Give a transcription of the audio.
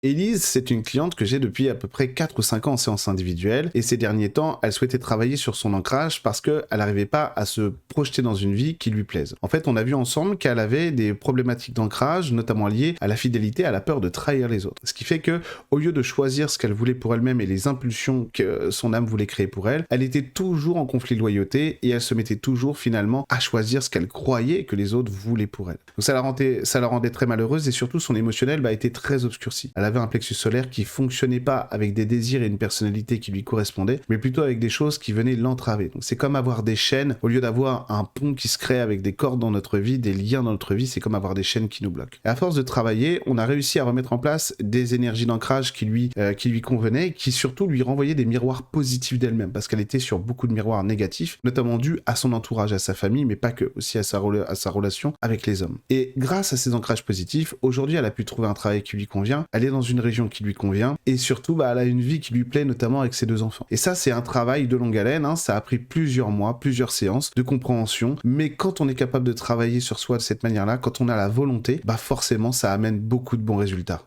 Élise, c'est une cliente que j'ai depuis à peu près 4 ou 5 ans en séance individuelle, et ces derniers temps, elle souhaitait travailler sur son ancrage parce qu'elle n'arrivait pas à se projeter dans une vie qui lui plaise. En fait, on a vu ensemble qu'elle avait des problématiques d'ancrage, notamment liées à la fidélité, à la peur de trahir les autres. Ce qui fait que, au lieu de choisir ce qu'elle voulait pour elle-même et les impulsions que son âme voulait créer pour elle, elle était toujours en conflit de loyauté et elle se mettait toujours finalement à choisir ce qu'elle croyait que les autres voulaient pour elle. Donc ça la rendait très malheureuse et surtout son émotionnel était très obscurci. Elle avait un plexus solaire qui fonctionnait pas avec des désirs et une personnalité qui lui correspondaient, mais plutôt avec des choses qui venaient l'entraver. Donc c'est comme avoir des chaînes, au lieu d'avoir un pont qui se crée avec des cordes dans notre vie, des liens dans notre vie, c'est comme avoir des chaînes qui nous bloquent. Et à force de travailler, on a réussi à remettre en place des énergies d'ancrage qui lui convenaient, et qui surtout lui renvoyaient des miroirs positifs d'elle-même, parce qu'elle était sur beaucoup de miroirs négatifs, notamment dus à son entourage, à sa famille, mais pas que, aussi à sa relation avec les hommes. Et grâce à ces ancrages positifs, aujourd'hui elle a pu trouver un travail qui lui convient, elle est dans une région qui lui convient, et surtout elle a une vie qui lui plaît, notamment avec ses 2 enfants. Et ça c'est un travail de longue haleine, ça a pris plusieurs mois, plusieurs séances de compréhension, mais quand on est capable de travailler sur soi de cette manière-là, quand on a la volonté, forcément ça amène beaucoup de bons résultats.